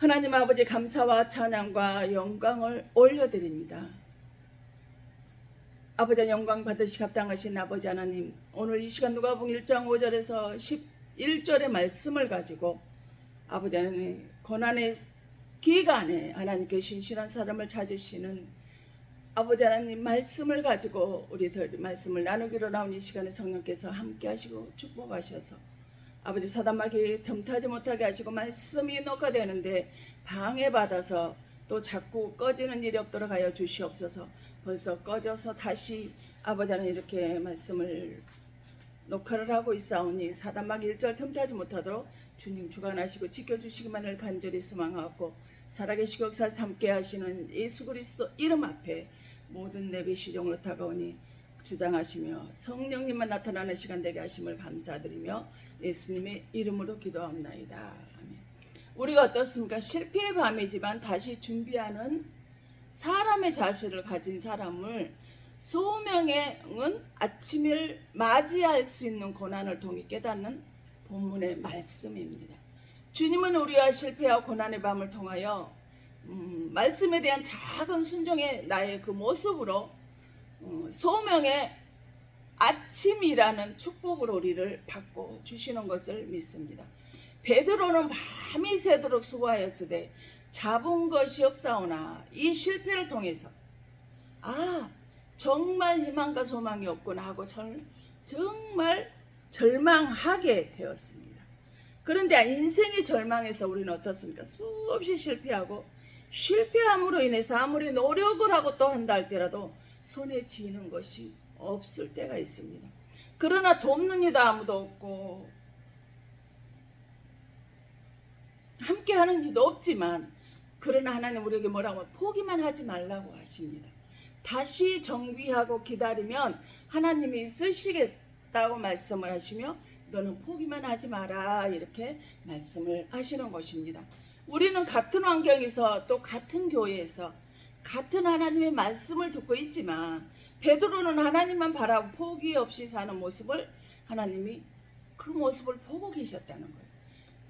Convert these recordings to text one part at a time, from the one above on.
하나님 아버지 감사와 찬양과 영광을 올려드립니다. 아버지 영광 받으시 합당하신 아버지 하나님, 오늘 이 시간 누가복음 1장 5절에서 11절의 말씀을 가지고 아버지 하나님 고난의 기간에 하나님께 신실한 사람을 찾으시는 아버지 하나님 말씀을 가지고 우리들 말씀을 나누기로 나온 이 시간에 성령께서 함께 하시고 축복하셔서 아버지 사단마귀 틈타지 못하게 하시고 말씀이 녹화되는데 방해받아서 또 자꾸 꺼지는 일이 없도록 하여 주시옵소서. 벌써 꺼져서 다시 아버지 하나님 이렇게 말씀을 녹화를 하고 있사오니 사단마귀 1절 틈타지 못하도록 주님 주관하시고 지켜주시기만을 간절히 소망하고 살아계시고 역사에서 함께 하시는 예수 그리스도 이름 앞에 모든 내비 시종으로 다가오니 주장하시며 성령님만 나타나는 시간 되게 하심을 감사드리며 예수님의 이름으로 기도합나이다. 아멘. 우리가 어떻습니까? 실패의 밤이지만 다시 준비하는 사람의 자세를 가진 사람을 소명은 아침을 맞이할 수 있는 고난을 통해 깨닫는 본문의 말씀입니다. 주님은 우리와 실패와 고난의 밤을 통하여 말씀에 대한 작은 순종의 나의 그 모습으로 소명의 아침이라는 축복으로 우리를 받고 주시는 것을 믿습니다. 베드로는 밤이 새도록 수고하였으되 잡은 것이 없사오나 이 실패를 통해서 정말 희망과 소망이 없구나 하고 정말 절망하게 되었습니다. 그런데 인생의 절망에서 우리는 어떻습니까? 수없이 실패하고 실패함으로 인해서 아무리 노력을 하고 또 한다 할지라도 손에 쥐는 것이 없을 때가 있습니다. 그러나 돕는 이도 아무도 없고 함께하는 이도 없지만 그러나 하나님 우리에게 뭐라고 하면 포기만 하지 말라고 하십니다. 다시 정비하고 기다리면 하나님이 쓰시겠다고 말씀을 하시며 너는 포기만 하지 마라 이렇게 말씀을 하시는 것입니다. 우리는 같은 환경에서 또 같은 교회에서 같은 하나님의 말씀을 듣고 있지만 베드로는 하나님만 바라보고 포기 없이 사는 모습을 하나님이 그 모습을 보고 계셨다는 거예요.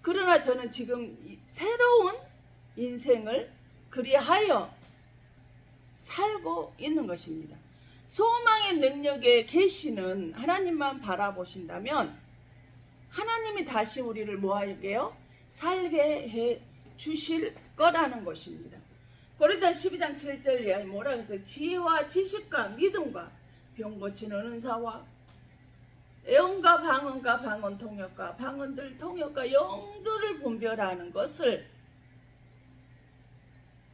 그러나 저는 지금 새로운 인생을 그리하여 살고 있는 것입니다. 소망의 능력에 계시는 하나님만 바라보신다면 하나님이 다시 우리를 뭐하게요? 살게 해 주실 거라는 것입니다. 고린도서 12장 7절에 뭐라 그랬어요? 지혜와 지식과 믿음과 병 고치는 은사와 애언과 방언과 방언 통역과 방언들 통역과 영들을 분별하는 것을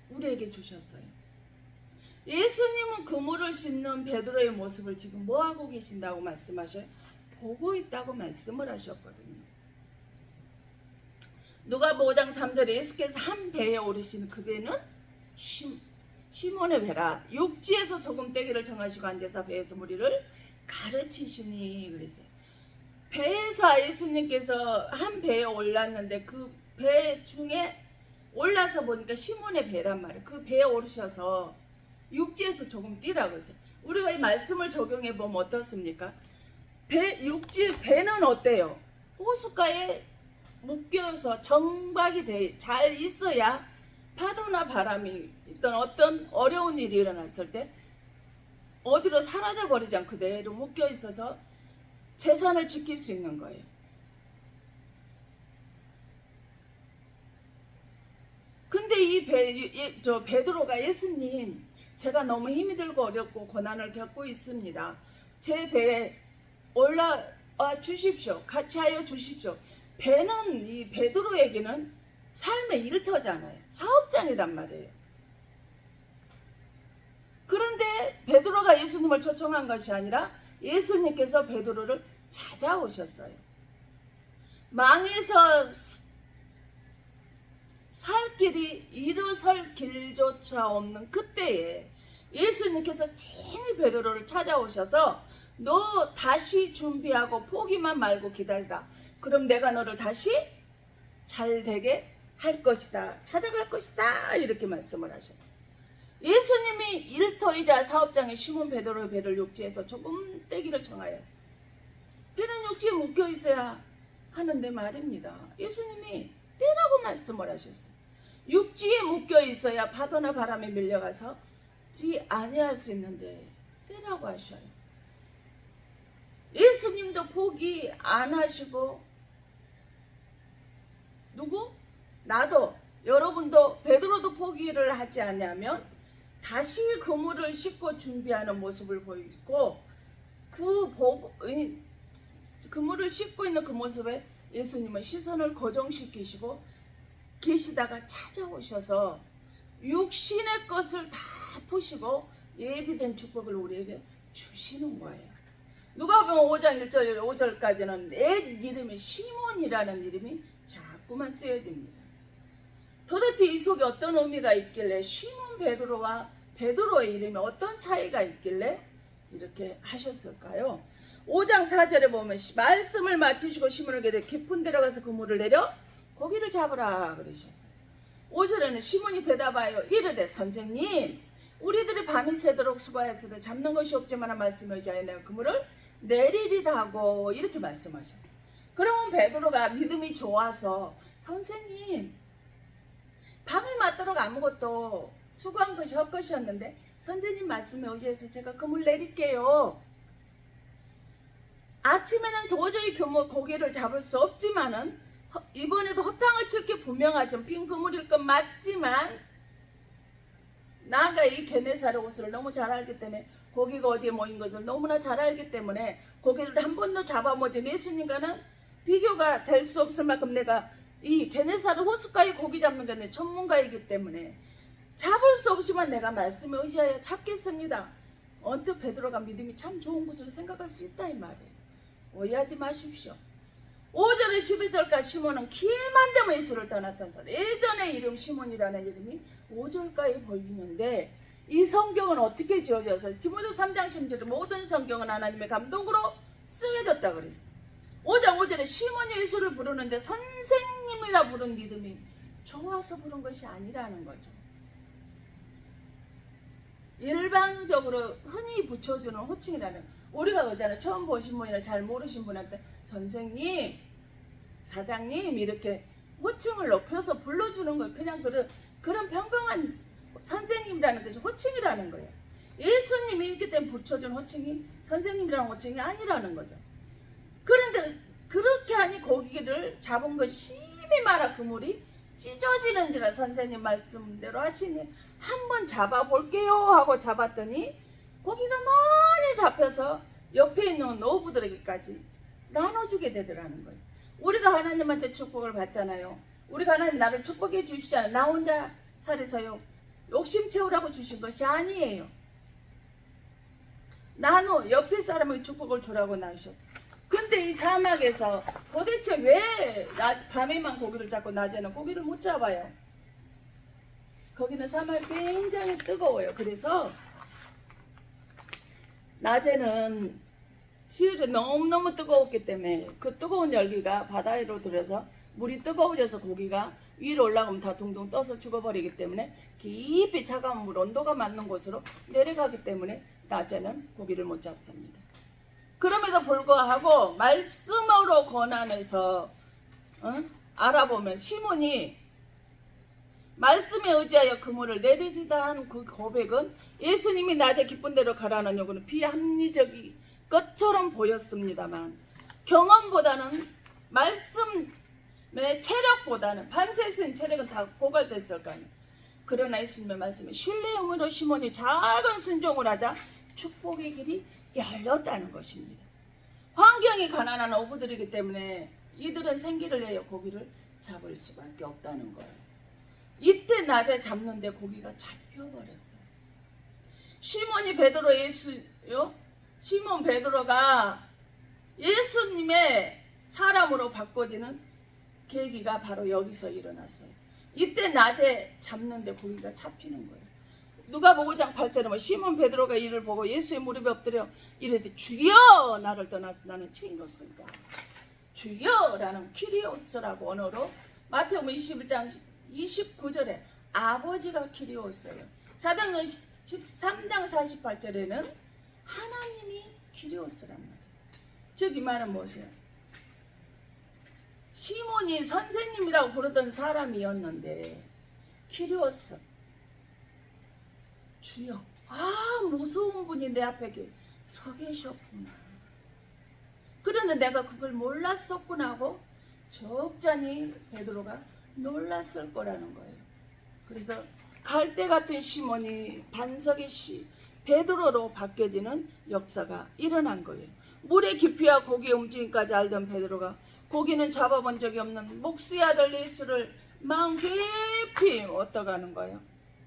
우리에게 주셨어요. 예수님은 그물을 씹는 베드로의 모습을 지금 뭐하고 계신다고 말씀하셔요? 보고 있다고 말씀을 하셨거든요. 누가복음 5장 3절에 예수께서 한 배에 오르신 그 배는 시몬의 배라. 육지에서 조금 떼기를 정하시고 앉아서 배에서 무리를 가르치시니 그랬어요. 배에서 예수님께서 한 배에 올랐는데 그 배 중에 올라서 보니까 시몬의 배란 말이에요. 그 배에 오르셔서 육지에서 조금 뛰라고 했어요. 우리가 이 말씀을 적용해 보면 어떻습니까? 배는 어때요? 호숫가에 묶여서 정박이 잘 있어야 파도나 바람이 있던 어떤 어려운 일이 일어났을 때 어디로 사라져 버리지 않고 그대로 묶여 있어서 재산을 지킬 수 있는 거예요. 근데 이 베드로가 예수님, 제가 너무 힘이 들고 어렵고 고난을 겪고 있습니다. 제 배에 올라와 주십시오. 같이 하여 주십시오. 배는 이 베드로에게는 삶의 일터잖아요. 사업장이란 말이에요. 그런데 베드로가 예수님을 초청한 것이 아니라 예수님께서 베드로를 찾아오셨어요. 망에서 살 길이 일어설 길조차 없는 그때에 예수님께서 친히 베드로를 찾아오셔서 너 다시 준비하고 포기만 말고 기다리라. 그럼 내가 너를 다시 잘 되게 할 것이다. 찾아갈 것이다. 이렇게 말씀을 하셨어요. 예수님이 일터이자 사업장에 시몬 베드로의 배를 육지에서 조금 떼기를 정하였어요. 배는 육지에 묶여 있어야 하는데 말입니다. 예수님이 떼라고 말씀을 하셨어요. 육지에 묶여 있어야 파도나 바람에 밀려가서 지 아니할 수 있는데 떼라고 하셔요. 예수님도 포기 안 하시고, 누구? 나도, 여러분도, 베드로도 포기를 하지 않냐면 다시 그물을 싣고 준비하는 모습을 보이고, 그물을 싣고 있는 그 모습에 예수님은 시선을 고정시키시고 계시다가 찾아오셔서 육신의 것을 다 푸시고 예비된 축복을 우리에게 주시는 거예요. 누가복음 5장 1절 5절까지는 내 이름이 시몬이라는 이름이 자꾸만 쓰여집니다. 도대체 이 속에 어떤 의미가 있길래, 시몬 베드로와 베드로의 이름이 어떤 차이가 있길래 이렇게 하셨을까요? 5장 4절에 보면 말씀을 마치시고 시몬에게 깊은 데로 가서 그물을 내려 고기를 잡으라 그러셨어요. 5절에는 시몬이 대답하여 이르되 선생님, 우리들이 밤이 새도록 수고하였으되 잡는 것이 없지만 말씀에 의지하여 내가 그물을 내리리다 하고 이렇게 말씀하셨어요. 그러면 베드로가 믿음이 좋아서 선생님, 밤이 맞도록 아무것도 수고한 것이 헛것이었는데 선생님 말씀에 의지해서 제가 그물 내릴게요. 아침에는 도저히 고기를 잡을 수 없지만은 이번에도 허탕을 칠 게 분명하죠. 빈 그물일 건 맞지만 나가 이 게네사렛 호수를 너무 잘 알기 때문에 고기가 어디에 모인 것을 너무나 잘 알기 때문에 고기를 한 번도 잡아보진 예수님과는 비교가 될 수 없을 만큼 내가 이 게네사렛 호수가에 고기 잡는 데는 전문가이기 때문에 잡을 수 없지만 내가 말씀에 의지하여 잡겠습니다. 언뜻 베드로가 믿음이 참 좋은 것으로 생각할 수 있다 이 말이에요. 오해하지 마십시오. 5절에 11절까지 시몬은 기회만 되면 예수를 떠났던 사람. 예전의 이름 시몬이라는 이름이 5절까지 보이는데 이 성경은 어떻게 지어져서 디모데 3장 10절에 모든 성경은 하나님의 감동으로 쓰여졌다 그랬어요. 5장 5절에 시몬이 예수를 부르는데 선생님이라 부른 믿음이 좋아서 부른 것이 아니라는 거죠. 일반적으로 흔히 붙여주는 호칭이라는, 우리가 그러잖아요. 처음 보신 분이나 잘 모르신 분한테 선생님, 사장님 이렇게 호칭을 높여서 불러주는 거예요. 그냥 그런 평범한 선생님이라는 것이 호칭이라는 거예요. 예수님이 있기 때문에 붙여준 호칭이 선생님이라는 호칭이 아니라는 거죠. 그런데 그렇게 하니 고기를 잡은 것 심히 많아 그물이 찢어지는지라 선생님 말씀대로 하시니 한번 잡아볼게요 하고 잡았더니 고기가 많이 잡혀서 옆에 있는 어부들에게까지 나눠주게 되더라는 거예요. 우리가 하나님한테 축복을 받잖아요. 우리가 하나님 나를 축복해 주시잖아요. 나 혼자 살아서요 욕심 채우라고 주신 것이 아니에요. 나눠 옆에 사람에게 축복을 주라고 나누셨어요. 근데 이 사막에서 도대체 왜 밤에만 고기를 잡고 낮에는 고기를 못 잡아요? 거기는 사막이 굉장히 뜨거워요. 그래서 낮에는 시일이 너무너무 뜨거웠기 때문에 그 뜨거운 열기가 바다로 들어서 물이 뜨거워져서 고기가 위로 올라가면 다 둥둥 떠서 죽어버리기 때문에 깊이 차가운 물 온도가 맞는 곳으로 내려가기 때문에 낮에는 고기를 못 잡습니다. 그럼에도 불구하고 말씀으로 권한해서 알아보면 시몬이 말씀에 의지하여 그물을 내리리다 한 그 고백은 예수님이 낮에 기쁜 대로 가라는 요구는 비합리적인 것처럼 보였습니다만 경험보다는 말씀의 체력보다는 밤새 쓴 체력은 다 고갈됐을 거 아니에요. 그러나 예수님의 말씀에 신뢰함으로 시몬이 작은 순종을 하자 축복의 길이 열렸다는 것입니다. 환경이 가난한 어부들이기 때문에 이들은 생기를 내어 고기를 잡을 수밖에 없다는 거예요. 이때 낮에 잡는데 고기가 잡혀버렸어요. 시몬 베드로가 예수님의 사람으로 바꿔지는 계기가 바로 여기서 일어났어요. 이때 낮에 잡는데 고기가 잡히는 거예요. 누가복음 5장 8절에 시몬 베드로가 이를 보고 예수의 무릎에 엎드려 이르되 주여, 나를 떠나서 나는 죄인으로서이다. 주여라는 키리오스라고 언어로 마태복음 21장 29절에 아버지가 키리오스예요. 사도행전 13장 48절에는 하나님이 키리오스란 말이에요. 즉 이 말은 무엇이에요? 시몬이 선생님이라고 부르던 사람이었는데 기렸어. 주여, 무서운 분이 내 앞에 서 계셨구나. 그런데 내가 그걸 몰랐었구나 하고 적잖이 베드로가 놀랐을 거라는 거예요. 그래서 갈대 같은 시몬이 반석의 베드로로 바뀌어지는 역사가 일어난 거예요. 물의 깊이와 고기의 움직임까지 알던 베드로가 고기는 잡아본 적이 없는 목수의 아들 예수를 마음 깊이 어떠가는 거예요.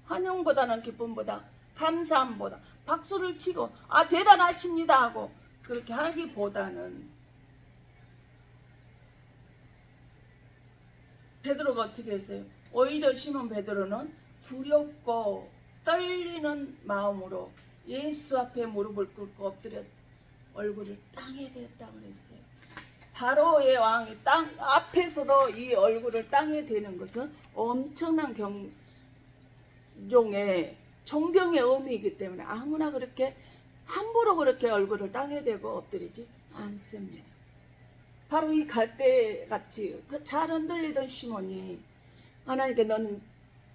환영보다는 기쁨보다 감사함보다 박수를 치고 대단하십니다 하고 그렇게 하기보다는 베드로가 어떻게 했어요? 오히려 시몬 베드로는 두렵고 떨리는 마음으로 예수 앞에 무릎을 꿇고 엎드려 얼굴을 땅에 댔다고 그랬어요. 바로의 왕이 땅 앞에서도 이 얼굴을 땅에 대는 것은 엄청난 존경의 의미이기 때문에 아무나 그렇게 함부로 그렇게 얼굴을 땅에 대고 엎드리지 않습니다. 바로 이 갈대같이 그 잘 흔들리던 시몬이 하나님께 너는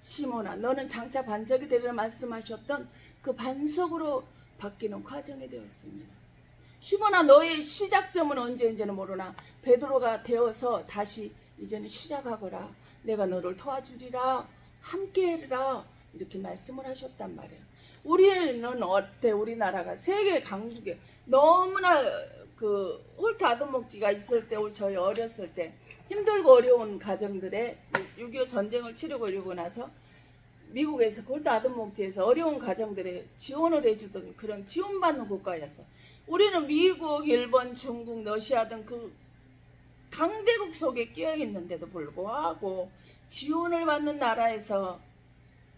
시몬아 너는 장차 반석이 되리라 말씀하셨던 그 반석으로 바뀌는 과정이 되었습니다. 시몬아 너의 시작점은 언제인지는 모르나 베드로가 되어서 다시 이제는 시작하거라. 내가 너를 도와주리라. 함께해라. 이렇게 말씀을 하셨단 말이에요. 우리는 어때? 우리나라가 세계 강국에 너무나 그 홀트 아동복지가 있을 때 저희 어렸을 때 힘들고 어려운 가정들의 6.25 전쟁을 치르고 나서 미국에서 홀트 아동복지에서 어려운 가정들의 지원을 해주던 그런 지원받는 국가였어. 우리는 미국, 일본, 중국, 러시아 등 그 강대국 속에 끼어 있는데도 불구하고 지원을 받는 나라에서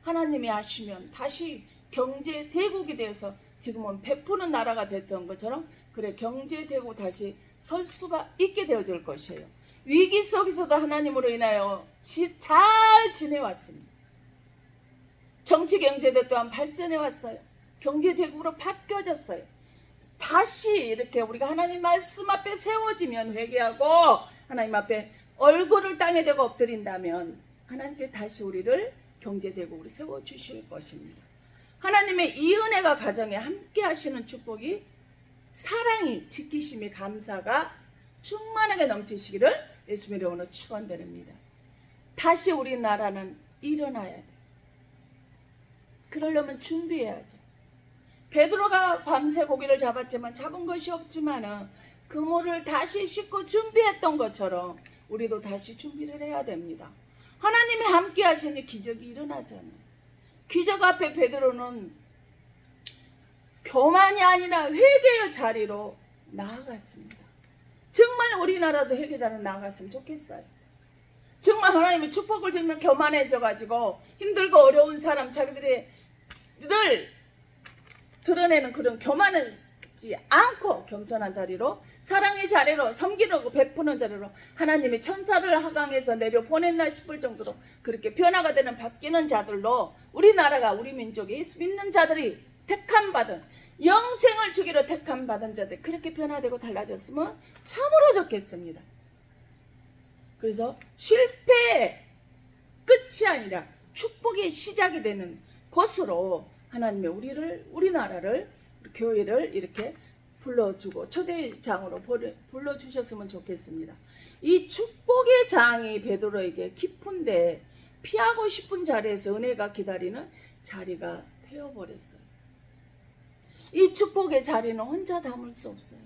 하나님이 하시면 다시 경제 대국이 되어서 지금은 베푸는 나라가 됐던 것처럼 그래 경제 대국 다시 설 수가 있게 되어질 것이에요. 위기 속에서도 하나님으로 인하여 잘 지내왔습니다. 정치 경제도 또한 발전해 왔어요. 경제 대국으로 바뀌어졌어요. 다시 이렇게 우리가 하나님 말씀 앞에 세워지면 회개하고 하나님 앞에 얼굴을 땅에 대고 엎드린다면 하나님께 다시 우리를 경제 대국으로 세워주실 것입니다. 하나님의 이 은혜가 가정에 함께 하시는 축복이 사랑이 지키심이 감사가 충만하게 넘치시기를 예수님의 이름으로 축원드립니다. 다시 우리나라는 일어나야 돼. 그러려면 준비해야죠. 베드로가 밤새 고기를 잡았지만 잡은 것이 없지만은 그물을 다시 싣고 준비했던 것처럼 우리도 다시 준비를 해야 됩니다. 하나님이 함께 하시니 기적이 일어나잖아요. 기적 앞에 베드로는 교만이 아니라 회개의 자리로 나아갔습니다. 정말 우리나라도 회개 자리로 나아갔으면 좋겠어요. 정말 하나님의 축복을 주면 교만해져가지고 힘들고 어려운 사람 자기들을 드러내는 그런 교만하지 않고 겸손한 자리로 사랑의 자리로 섬기려고 베푸는 자리로 하나님의 천사를 하강해서 내려 보냈나 싶을 정도로 그렇게 변화가 되는 바뀌는 자들로 우리나라가 우리 민족이 예수 믿는 자들이 택함받은 영생을 주기로 택함받은 자들 그렇게 변화되고 달라졌으면 참으로 좋겠습니다. 그래서 실패의 끝이 아니라 축복의 시작이 되는 것으로 하나님의 우리나라를 교회를 이렇게 불러주고 초대장으로 불러주셨으면 좋겠습니다. 이 축복의 장이 베드로에게 깊은데 피하고 싶은 자리에서 은혜가 기다리는 자리가 되어버렸어요. 이 축복의 자리는 혼자 담을 수 없어요.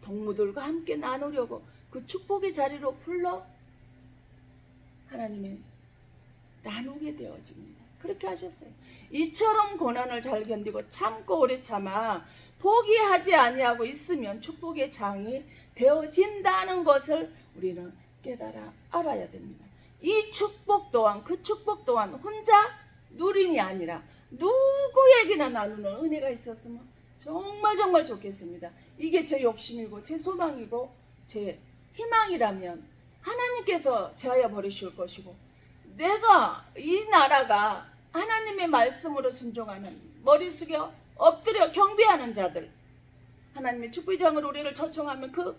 동무들과 함께 나누려고 그 축복의 자리로 불러 하나님이 나누게 되어집니다. 그렇게 하셨어요. 이처럼 고난을 잘 견디고 참고 오래 참아 포기하지 아니하고 있으면 축복의 장이 되어진다는 것을 우리는 깨달아 알아야 됩니다. 이 축복 또한 그 축복 또한 혼자 누림이 아니라 누구에게나 나누는 은혜가 있었으면 정말 좋겠습니다. 이게 제 욕심이고 제 소망이고 제 희망이라면 하나님께서 제하여 버리실 것이고 내가 이 나라가 하나님의 말씀으로 순종하는 머리 숙여 엎드려 경배하는 자들 하나님의 축복장으로 우리를 초청하면 그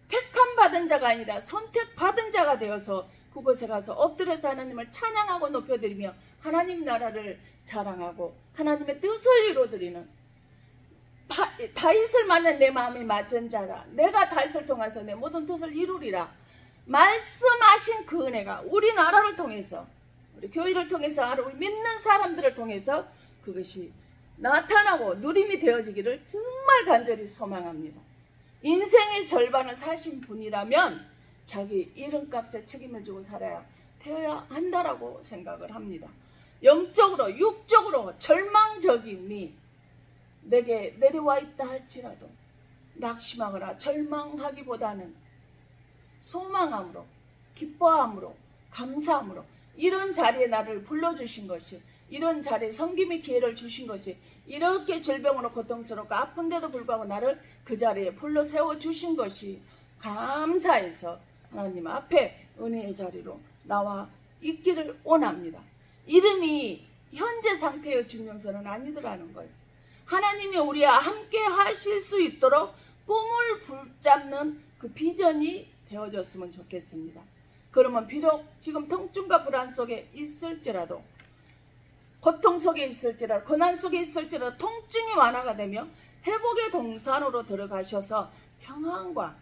택함 받은 자가 아니라 선택받은 자가 되어서 그곳에 가서 엎드려서 하나님을 찬양하고 높여드리며 하나님 나라를 자랑하고 하나님의 뜻을 이루어드리는 다윗을 만난 내 마음이 맞은 자라. 내가 다윗을 통해서 내 모든 뜻을 이루리라 말씀하신 그 은혜가 우리나라를 통해서, 우리 교회를 통해서, 우리 믿는 사람들을 통해서 그것이 나타나고 누림이 되어지기를 정말 간절히 소망합니다. 인생의 절반을 사신 분이라면 자기 이름값에 책임을 지고 살아야 되어야 한다라고 생각을 합니다. 영적으로 육적으로 절망적임이 내게 내려와 있다 할지라도 낙심하거나 절망하기보다는 소망함으로, 기뻐함으로, 감사함으로 이런 자리에 나를 불러주신 것이, 이런 자리에 섬김의 기회를 주신 것이, 이렇게 질병으로 고통스럽고 아픈데도 불구하고 나를 그 자리에 불러 세워주신 것이 감사해서 하나님 앞에 은혜의 자리로 나와 있기를 원합니다. 이름이 현재 상태의 증명서는 아니더라는 거예요. 하나님이 우리와 함께 하실 수 있도록 꿈을 붙잡는 그 비전이 되어졌으면 좋겠습니다. 그러면 비록 지금 통증과 불안 속에 있을지라도, 고통 속에 있을지라도, 고난 속에 있을지라도 통증이 완화가 되며 회복의 동산으로 들어가셔서 평안과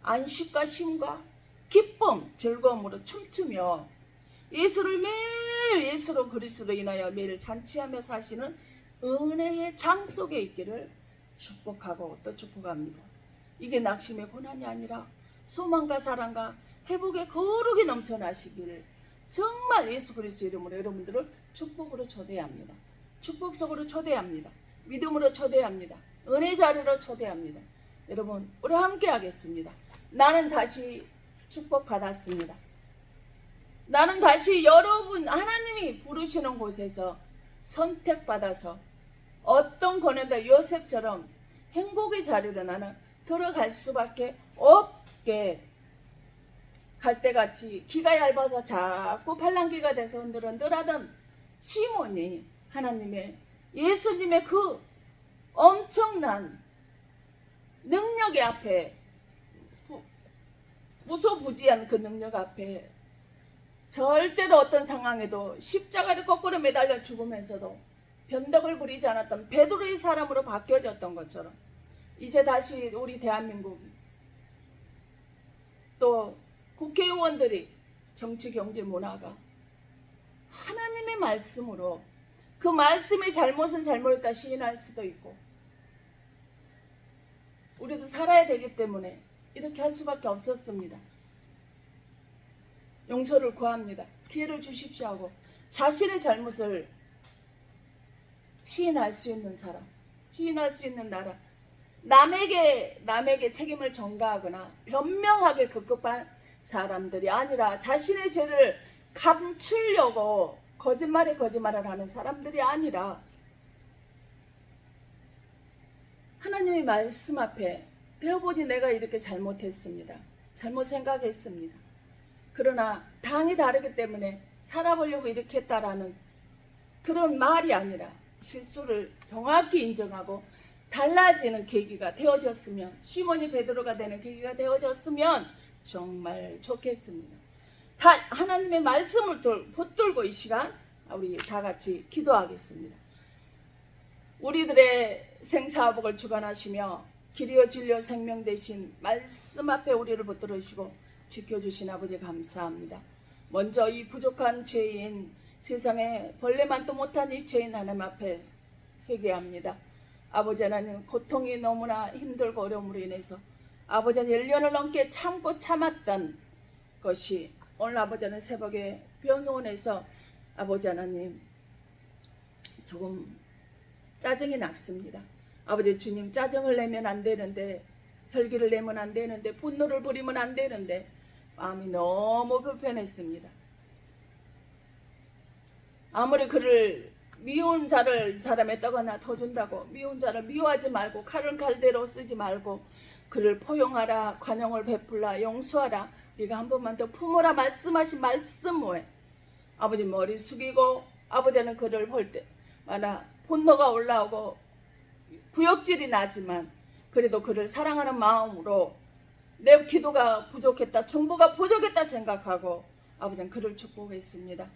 안식과 쉼과 기쁨, 즐거움으로 춤추며 예수를 매일 예수로 그리스도로 인하여 매일 잔치하며 사시는 은혜의 장 속에 있기를 축복하고 또 축복합니다. 이게 낙심의 고난이 아니라 소망과 사랑과 회복의 거룩이 넘쳐나시기를 정말 예수 그리스도 이름으로 여러분들을 축복으로 초대합니다. 축복 속으로 초대합니다. 믿음으로 초대합니다. 은혜 자리로 초대합니다. 여러분 우리 함께 하겠습니다. 나는 다시 축복받았습니다. 나는 다시 여러분 하나님이 부르시는 곳에서 선택받아서 어떤 고난도 요셉처럼 행복의 자리로 나는 들어갈 수밖에 없게, 갈대같이 기가 얇아서 자꾸 팔랑귀가 돼서 흔들흔들하던 시몬이 하나님의, 예수님의 그 엄청난 능력의 앞에, 무소부지한 그 능력 앞에 절대로 어떤 상황에도 십자가를 거꾸로 매달려 죽으면서도 변덕을 부리지 않았던 베드로의 사람으로 바뀌어졌던 것처럼 이제 다시 우리 대한민국이, 또 국회의원들이, 정치, 경제, 문화가 하나님의 말씀으로 그 말씀의 잘못은 잘못했다 시인할 수도 있고, 우리도 살아야 되기 때문에 이렇게 할 수밖에 없었습니다. 용서를 구합니다. 기회를 주십시오 하고 자신의 잘못을 시인할 수 있는 사람, 시인할 수 있는 나라, 남에게 책임을 전가하거나 변명하게 급급한 사람들이 아니라, 자신의 죄를 감추려고 거짓말에 거짓말을 하는 사람들이 아니라 하나님의 말씀 앞에 되어보니 내가 이렇게 잘못했습니다. 잘못 생각했습니다. 그러나 당이 다르기 때문에 살아보려고 이렇게 했다라는 그런 말이 아니라 실수를 정확히 인정하고 달라지는 계기가 되어졌으면, 시몬이 베드로가 되는 계기가 되어졌으면 정말 좋겠습니다. 하나님의 말씀을 붙들고 이 시간 우리 다 같이 기도하겠습니다. 우리들의 생사복을 주관하시며 길이요 진리요 생명 되신 말씀 앞에 우리를 붙들으시고 지켜주신 아버지 감사합니다. 먼저 이 부족한 죄인, 세상에 벌레만도 못한 이 죄인 하나님 앞에 회개합니다. 아버지 하나님, 고통이 너무나 힘들고 어려움으로 인해서 아버지 하나님 1년을 넘게 참고 참았던 것이 오늘 아버지 하나님 새벽에 병원에서 아버지 하나님 조금 짜증이 났습니다. 아버지 주님, 짜증을 내면 안 되는데, 혈기를 내면 안 되는데, 분노를 부리면 안 되는데 마음이 너무 불편했습니다. 아무리 그를 미운 자를 사람의 떡 하나 더 준다고 미운 자를 미워하지 말고 칼을 칼대로 쓰지 말고 그를 포용하라, 관용을 베풀라, 용서하라, 네가 한 번만 더 품으라 말씀하신 말씀 후에 아버지 머리 숙이고, 아버지는 그를 볼 때마다 분노가 올라오고 구역질이 나지만 그래도 그를 사랑하는 마음으로 내 기도가 부족했다, 중보가 부족했다 생각하고 아버지는 그를 축복했습니다.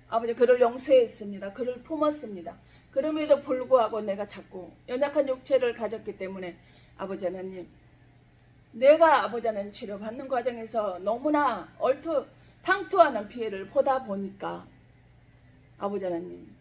아버지 그를 용서했습니다. 그를 품었습니다. 그럼에도 불구하고 내가 자꾸 연약한 육체를 가졌기 때문에 아버지 하나님, 내가 아버지 하나님 치료받는 과정에서 너무나 탕투하는 피해를 보다 보니까 아버지 하나님,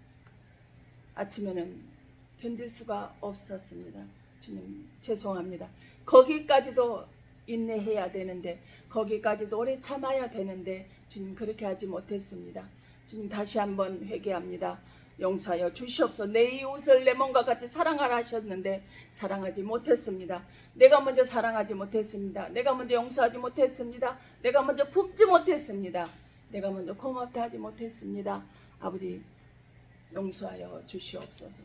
아침에는 견딜 수가 없었습니다. 주님 죄송합니다. 거기까지도 인내해야 되는데, 거기까지도 오래 참아야 되는데 주님 그렇게 하지 못했습니다. 주님 다시 한번 회개합니다. 용서하여 주시옵소서. 내 이웃을 내 몸과 같이 사랑하라 하셨는데 사랑하지 못했습니다. 내가 먼저 사랑하지 못했습니다. 내가 먼저 용서하지 못했습니다. 내가 먼저 품지 못했습니다. 내가 먼저 고맙다 하지 못했습니다. 아버지 용서하여 주시옵소서.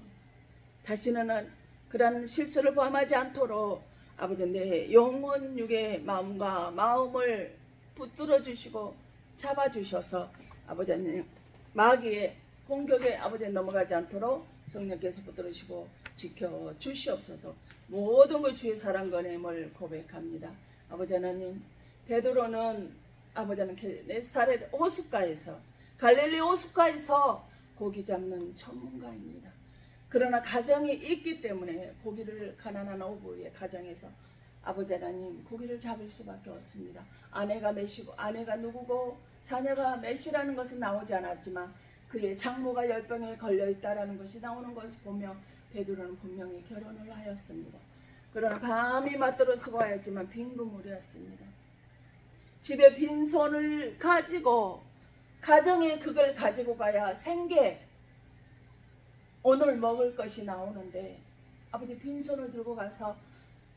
다시는 그런 실수를 범하지 않도록 아버지 내 영혼 육의 마음과 마음을 붙들어 주시고 잡아 주셔서 아버지 하나님, 마귀의 공격에 아버지 넘어가지 않도록 성령께서 붙들으시고 지켜 주시옵소서. 모든 것 주의 사랑과 은혜를 고백합니다. 아버지 하나님, 베드로는 아버지 하나님 게네사렛 호숫가에서, 갈릴리 호숫가에서 고기 잡는 전문가입니다. 그러나 가정이 있기 때문에 고기를, 가난한 어부의 가정에서 아버지 하나님 고기를 잡을 수밖에 없습니다. 아내가 메시고, 아내가 누구고 자녀가 메시라는 것은 나오지 않았지만 그의 장모가 열병에 걸려있다라는 것이 나오는 것을 보며 베드로는 분명히 결혼을 하였습니다. 그러나 밤이 맞들어 수고하였지만 빈 그물이었습니다. 집에 빈손을 가지고, 가정에 그걸 가지고 가야 생계, 오늘 먹을 것이 나오는데 아버지 빈손을 들고 가서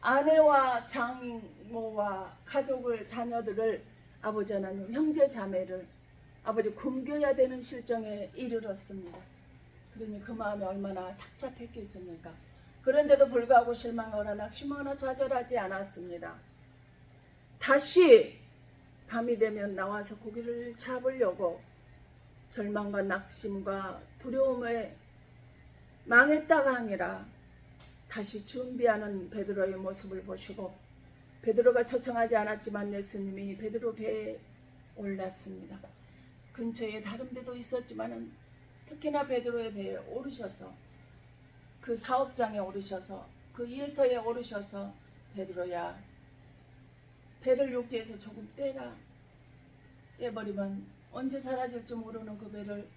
아내와 장모와 가족을, 자녀들을, 아버지 하나님 형제 자매를 아버지 굶겨야 되는 실정에 이르렀습니다. 그러니 그 마음이 얼마나 착잡했겠습니까? 그런데도 불구하고 실망하거나 낙심하거나 좌절하지 않았습니다. 다시 밤이 되면 나와서 고기를 잡으려고 절망과 낙심과 두려움에 망했다가 아니라 다시 준비하는 베드로의 모습을 보시고, 베드로가 초청하지 않았지만 예수님이 베드로 배에 올랐습니다. 근처에 다른 배도 있었지만은 특히나 베드로의 배에 오르셔서, 그 사업장에 오르셔서, 그 일터에 오르셔서 베드로야, 배를 육지에서 조금 떼라. 떼버리면 언제 사라질지 모르는 그 배를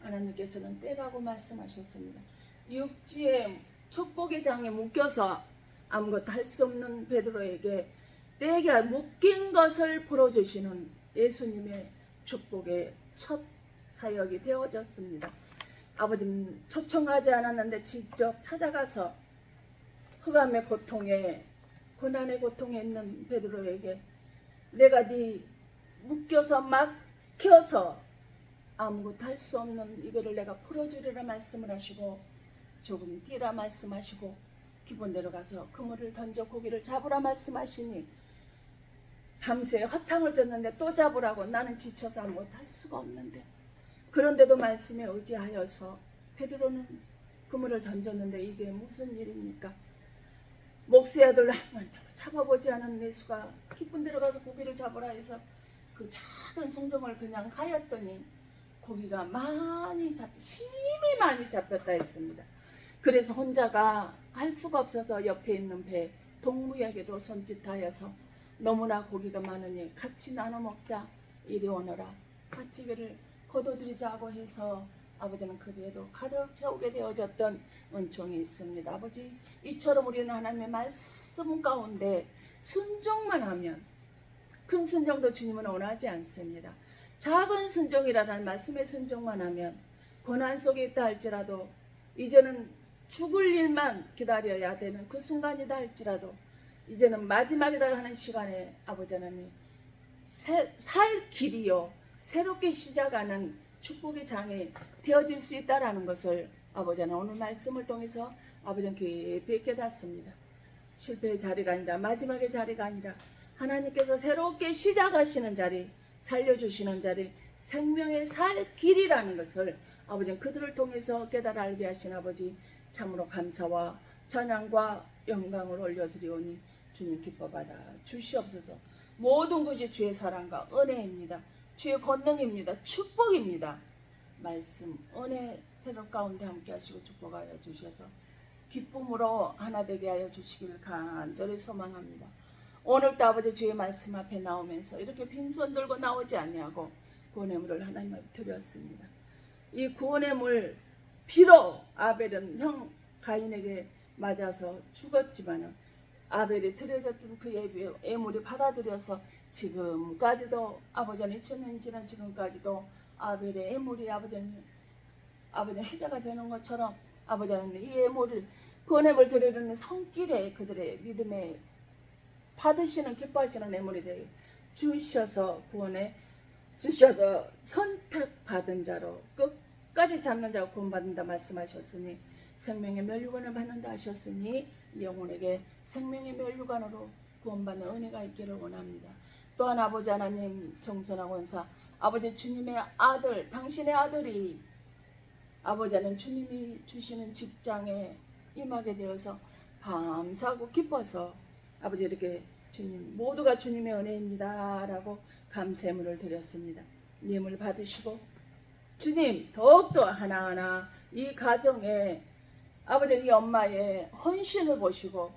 하나님께서는 떼라고 말씀하셨습니다. 육지에 축복의 장에 묶여서 아무것도 할 수 없는 베드로에게 떼게 묶인 것을 풀어주시는 예수님의 축복의 첫 사역이 되어졌습니다. 아버지는 초청하지 않았는데 직접 찾아가서 흑암의 고통에, 고난의 고통에 있는 베드로에게 내가 네 묶여서 막혀서 아무것도 할 수 없는 이거를 내가 풀어주리라 말씀을 하시고, 조금 뛰라 말씀하시고, 기본대로 가서 그물을 던져 고기를 잡으라 말씀하시니 밤새 허탕을 졌는데 또 잡으라고, 나는 지쳐서 못할 수가 없는데, 그런데도 말씀에 의지하여서 베드로는 그물을 던졌는데 이게 무슨 일입니까? 목수의 아들 한번 잡아보지 않은 예수가 기쁜 데로 가서 고기를 잡으라 해서 그 작은 송정을 그냥 하였더니 고기가 심히 많이 잡혔다 했습니다. 그래서 혼자가 할 수가 없어서 옆에 있는 배 동무에게도 손짓하여서 너무나 고기가 많으니 같이 나눠 먹자, 이리 오너라, 같이 배를 거둬들이자고 해서 아버지는 그 배도 가득 채우게 되어졌던 은총이 있습니다. 아버지, 이처럼 우리는 하나님의 말씀 가운데 순종만 하면, 큰 순종도 주님은 원하지 않습니다. 작은 순종이라는 말씀의 순종만 하면, 고난 속에 있다 할지라도, 이제는 죽을 일만 기다려야 되는 그 순간이다 할지라도, 이제는 마지막이다 하는 시간에 아버지 하나님 살 길이요, 새롭게 시작하는 축복의 장이 되어질 수 있다라는 것을 아버지 하나님 오늘 말씀을 통해서 아버지는 깊이 깨닫습니다. 실패의 자리가 아니라, 마지막의 자리가 아니라 하나님께서 새롭게 시작하시는 자리, 살려주시는 자리, 생명의 살 길이라는 것을 아버지는 그들을 통해서 깨달아 알게 하신 아버지, 참으로 감사와 찬양과 영광을 올려드리오니 주님 기뻐 받아 주시옵소서. 모든 것이 주의 사랑과 은혜입니다. 주의 권능입니다. 축복입니다. 말씀, 은혜, 새로 가운데 함께 하시고 축복하여 주셔서 기쁨으로 하나 되게 하여 주시기를 간절히 소망합니다. 오늘도 아버지 주의 말씀 앞에 나오면서 이렇게 빈손 들고 나오지 아니하고 구원의 물을 하나님 앞에 드렸습니다. 이 구원의 물, 비록 아벨은 형 가인에게 맞아서 죽었지만 아벨이 드려졌던 그 예물이 받아들여서 지금까지도 아버지는 2000년이 지난 지금까지도 아벨의 예물이 아버지는 해자가 되는 것처럼 아버지는 이 예물을 구원의 물 드리는 손길에 그들의 믿음에 받으시는 기뻐하시는 예물이 되게 주셔서 구원해 주셔서 선택받은 자로 끝까지 잡는 자로 구원받는다 말씀하셨으니 생명의 멸류관을 받는다 하셨으니 이 영혼에게 생명의 멸류관으로 구원받는 은혜가 있기를 원합니다. 또한 아버지 하나님 정선하 권사 아버지 주님의 아들 당신의 아들이 아버지는 주님이 주시는 직장에 임하게 되어서 감사하고 기뻐서 아버지 이렇게 주님 모두가 주님의 은혜입니다 라고 감사물을 드렸습니다. 예물 받으시고 주님 더욱더 하나하나 이 가정에 아버지 이 엄마의 헌신을 보시고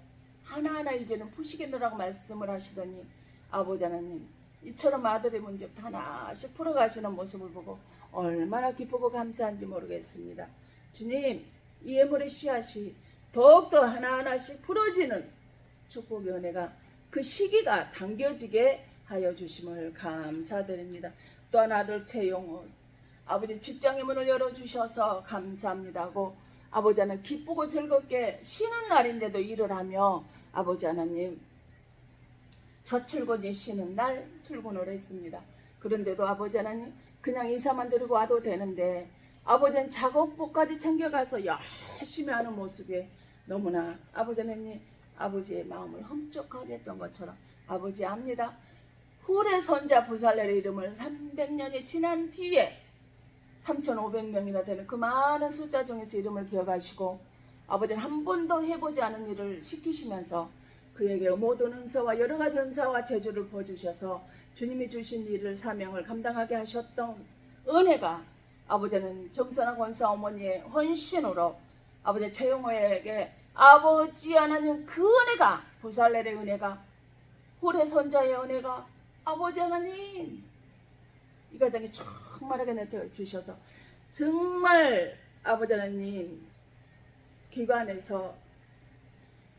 하나하나 이제는 푸시겠노라고 말씀을 하시더니 아버지 하나님 이처럼 아들의 문제 하나씩 풀어가시는 모습을 보고 얼마나 기쁘고 감사한지 모르겠습니다. 주님 이 예물의 씨앗이 더욱더 하나하나씩 풀어지는 축복의 은혜가 그 시기가 당겨지게 하여 주심을 감사드립니다. 또한 아들 최용훈 아버지 직장의 문을 열어주셔서 감사합니다 하고 아버지 하나님 기쁘고 즐겁게 쉬는 날인데도 일을 하며 아버지 하나님 첫 출근이 쉬는 날 출근을 했습니다. 그런데도 아버지 하나님 그냥 인사만 드리고 와도 되는데 아버지는 작업복까지 챙겨가서 열심히 하는 모습에 너무나 아버지 하나님 아버지의 마음을 흠적하게 했던 것처럼 아버지 압니다. 훌의 선자 부살렐의 이름을 300년이 지난 뒤에 3,500명이나 되는 그 많은 숫자 중에서 이름을 기억하시고 아버지는 한 번도 해보지 않은 일을 시키시면서 그에게 모든 은사와 여러 가지 은사와 재주를 부어주셔서 주님이 주신 일을 사명을 감당하게 하셨던 은혜가 아버지는 정선하 권사 어머니의 헌신으로 아버지 최용호에게 아버지 하나님 그 은혜가 부살렐의 은혜가 홀의 선자의 은혜가 아버지 하나님 이 가정에 정말하게 내주셔서 정말 아버지 하나님 기관에서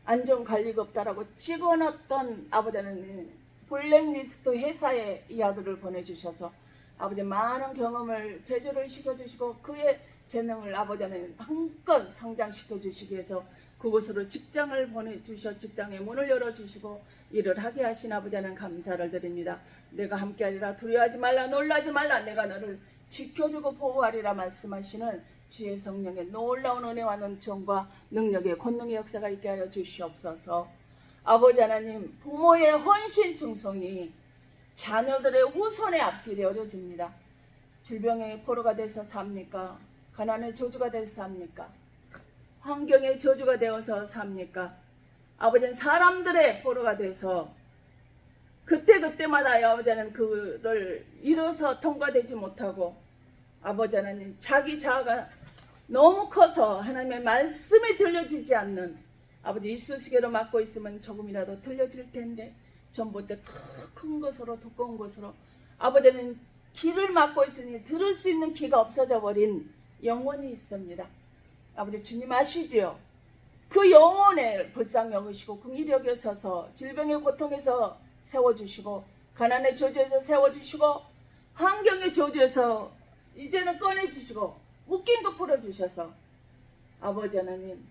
안전관리가 없다라고 찍어놨던 아버지 하나님 블랙리스트 회사에 이 아들을 보내주셔서 아버지 많은 경험을 제조를 시켜주시고 그의 재능을 아버지 하나님 한껏 성장시켜 주시기 위해서 그곳으로 직장을 보내주셔 직장의 문을 열어주시고 일을 하게 하신 아버지 하나님 감사를 드립니다. 내가 함께하리라 두려워하지 말라 놀라지 말라 내가 너를 지켜주고 보호하리라 말씀하시는 주의 성령의 놀라운 은혜와 능청과 능력의 권능의 역사가 있게 하여 주시옵소서. 아버지 하나님 부모의 헌신 충성이 자녀들의 후손의 앞길이 어려집니다. 질병의 포로가 돼서 삽니까? 가난의 저주가 돼서 삽니까? 환경의 저주가 되어서 삽니까? 아버지는 사람들의 포로가 돼서 그때마다 아버지는 그를 이뤄서 통과되지 못하고 아버지 하나님 자기 자아가 너무 커서 하나님의 말씀이 들려지지 않는 아버지 이쑤시개로 막고 있으면 조금이라도 들려질 텐데 전부 때 큰 것으로 두꺼운 것으로 아버지는 귀를 막고 있으니 들을 수 있는 귀가 없어져 버린 영혼이 있습니다. 아버지 주님 아시지요? 그 영혼을 불쌍히 여기시고 긍휼히 여겨서서 질병의 고통에서 세워주시고 가난의 저주에서 세워주시고 환경의 저주에서 이제는 꺼내주시고 묶인 거 풀어주셔서 아버지 하나님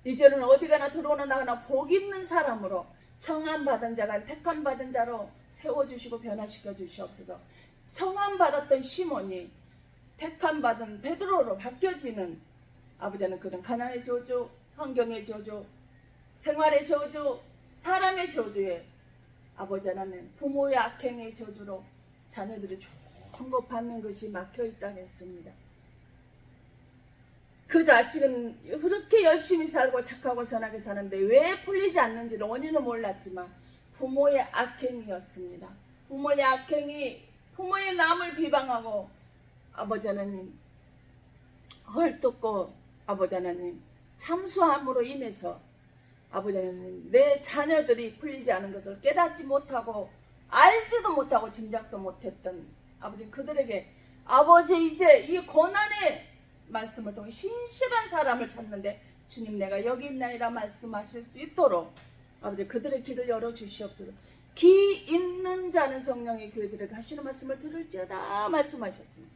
이제는 어디 가나 들어오나 나가나 복 있는 사람으로 청함받은 자가 택함받은 자로 세워주시고 변화시켜 주시옵소서. 청함받았던 시몬이 택함받은 베드로로 바뀌어지는 아버지는 그런 가난의 저주, 환경의 저주, 생활의 저주, 사람의 저주에 아버지 하나님 부모의 악행의 저주로 자녀들이 좋은 것 받는 것이 막혀있다고 했습니다. 그 자식은 그렇게 열심히 살고 착하고 선하게 사는데 왜 풀리지 않는지는 원인은 몰랐지만 부모의 악행이었습니다. 부모의 악행이 부모의 남을 비방하고 아버지 하나님 헐뜯고 아버지 하나님 참수함으로 인해서 아버지 하나님 내 자녀들이 풀리지 않은 것을 깨닫지 못하고 알지도 못하고 짐작도 못했던 아버지 그들에게 아버지 이제 이 고난의 말씀을 통해 신실한 사람을 찾는데 주님 내가 여기 있나이라 말씀하실 수 있도록 아버지 그들의 길을 열어주시옵소서. 기 있는 자는 성령의 교회들에게 하시는 말씀을 들을지어다 말씀하셨습니다.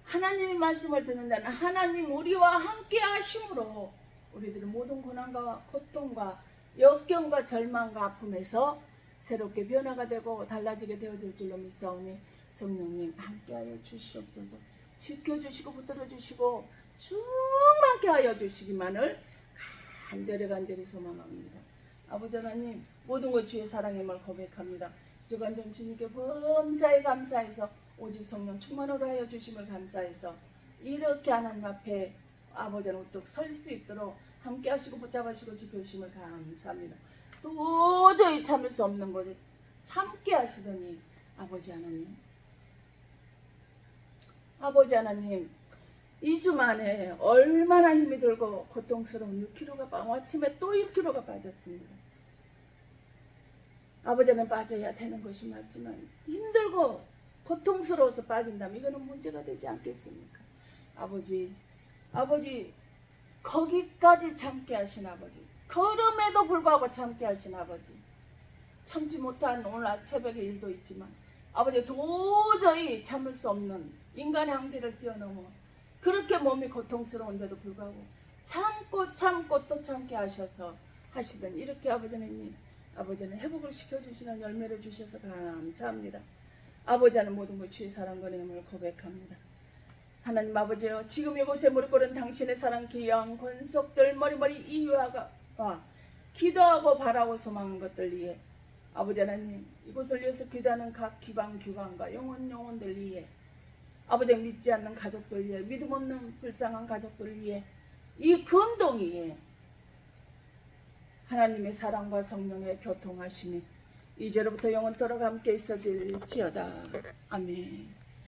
하나님의 말씀을 듣는 자는 하나님 우리와 함께 하심으로 우리들의 모든 고난과 고통과 역경과 절망과 아픔에서 새롭게 변화가 되고 달라지게 되어질 줄로 믿사오니 성령님 함께하여 주시옵소서. 지켜주시고 붙들어주시고 충만케 하여 주시기만을 간절히 소망합니다. 아버지 하나님 모든 것 주의 사랑임을 고백합니다. 주간전 주님께 범사에 감사해서 오직 성령 충만으로 하여 주심을 감사해서 이렇게 하나님 앞에 아버지 하나님 우뚝 설 수 있도록 함께 하시고 붙잡으시고 지켜주심을 감사합니다. 도저히 참을 수 없는 것에 참게 하시더니 아버지 하나님 이 주 만에 얼마나 힘이 들고 고통스러운 6kg가 아침에 또 6kg가 빠졌습니다. 아버지는 빠져야 되는 것이 맞지만 힘들고 고통스러워서 빠진다면 이거는 문제가 되지 않겠습니까? 아버지 거기까지 참게 하신 아버지, 걸음에도 불구하고 참게 하신 아버지, 참지 못한 오늘 새벽의 일도 있지만 아버지 도저히 참을 수 없는 인간의 한계를 뛰어넘어 그렇게 몸이 고통스러운데도 불구하고 참고 또 참게 하셔서 하시던 이렇게 아버지는 회복을 시켜주시는 열매를 주셔서 감사합니다. 아버지는 모든 것 주의 사랑과 내음을 고백합니다. 하나님 아버지여 지금 이곳에 무릎 꿇은 당신의 사랑 귀한 권속들 머리머리 이유와 기도하고 바라고 소망한 것들 위해 아버지 하나님 이곳을 위해서 기도하는 각 기관과 영혼들 위해 아버지 믿지 않는 가족들 위해 믿음 없는 불쌍한 가족들 위해 이 금동위에 하나님의 사랑과 성령의 교통하심이 이제로부터 영원토록 함께 있어질지어다. 아멘.